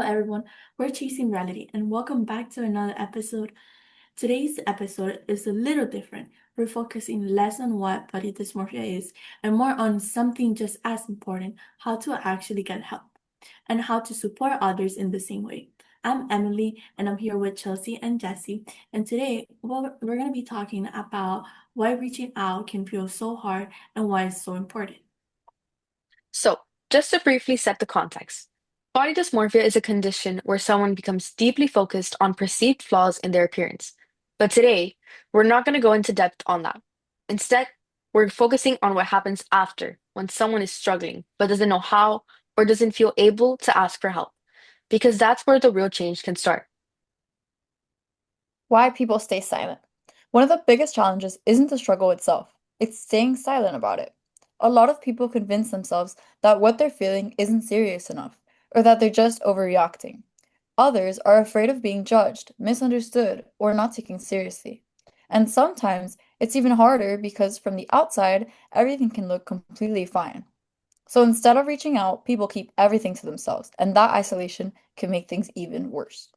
Hello, everyone. We're Chasing Reality, and welcome back to another episode. Today's episode is a little different. We're focusing less on what body dysmorphia is and more on something just as important, how to actually get help and how to support others in the same way. I'm Emily, and I'm here with Chelsea and Jesse. And today, we're going to be talking about why reaching out can feel so hard and why it's so important. So, just to briefly set the context, body dysmorphia is a condition where someone becomes deeply focused on perceived flaws in their appearance. But today, we're not going to go into depth on that. Instead, we're focusing on what happens after when someone is struggling but doesn't know how or doesn't feel able to ask for help, because that's where the real change can start. Why people stay silent. One of the biggest challenges isn't the struggle itself, it's staying silent about it. A lot of people convince themselves that what they're feeling isn't serious enough, or that they're just overreacting. Others are afraid of being judged, misunderstood, or not taken seriously. And sometimes it's even harder because from the outside, everything can look completely fine. So instead of reaching out, people keep everything to themselves, and that isolation can make things even worse.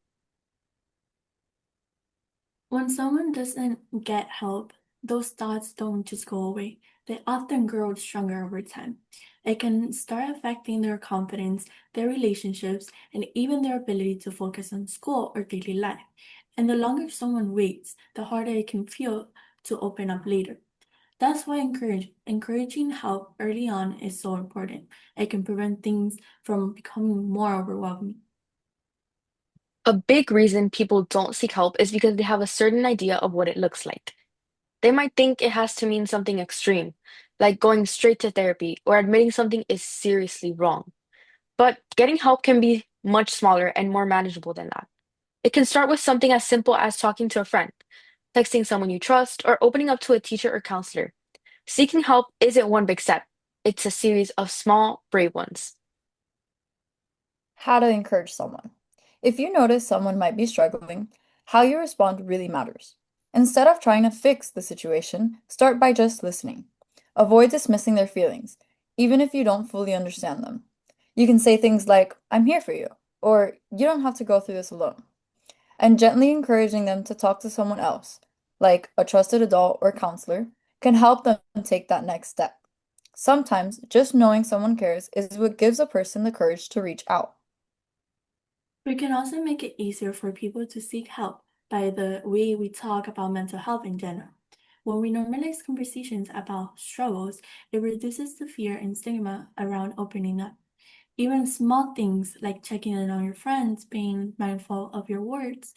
When someone doesn't get help, those thoughts don't just go away. They often grow stronger over time. It can start affecting their confidence, their relationships, and even their ability to focus on school or daily life. And the longer someone waits, the harder it can feel to open up later. That's why encouraging help early on is so important. It can prevent things from becoming more overwhelming. A big reason people don't seek help is because they have a certain idea of what it looks like. They might think it has to mean something extreme, like going straight to therapy or admitting something is seriously wrong. But getting help can be much smaller and more manageable than that. It can start with something as simple as talking to a friend, texting someone you trust, or opening up to a teacher or counselor. Seeking help isn't one big step, it's a series of small, brave ones. How to encourage someone. If you notice someone might be struggling, how you respond really matters. Instead of trying to fix the situation, start by just listening. Avoid dismissing their feelings, even if you don't fully understand them. You can say things like, I'm here for you, or you don't have to go through this alone. And gently encouraging them to talk to someone else, like a trusted adult or counselor, can help them take that next step. Sometimes just knowing someone cares is what gives a person the courage to reach out. We can also make it easier for people to seek help by the way we talk about mental health in general. When we normalize conversations about struggles, it reduces the fear and stigma around opening up. Even small things like checking in on your friends, being mindful of your words,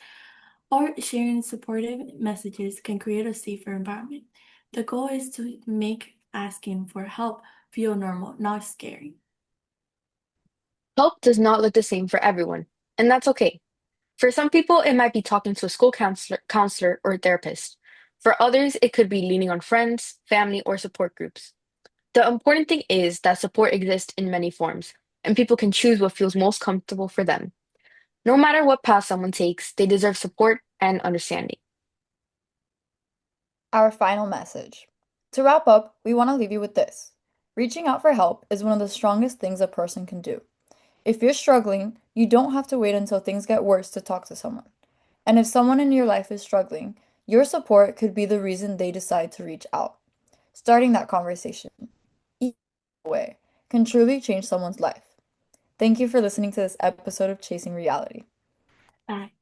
or sharing supportive messages can create a safer environment. The goal is to make asking for help feel normal, not scary. Help does not look the same for everyone, and that's okay. For some people, it might be talking to a school counselor or therapist. For others, it could be leaning on friends, family, or support groups. The important thing is that support exists in many forms, and people can choose what feels most comfortable for them. No matter what path someone takes, they deserve support and understanding. Our final message. To wrap up, we want to leave you with this. Reaching out for help is one of the strongest things a person can do. If you're struggling, you don't have to wait until things get worse to talk to someone. And if someone in your life is struggling, your support could be the reason they decide to reach out. Starting that conversation, either way, can truly change someone's life. Thank you for listening to this episode of Chasing Reality. Bye.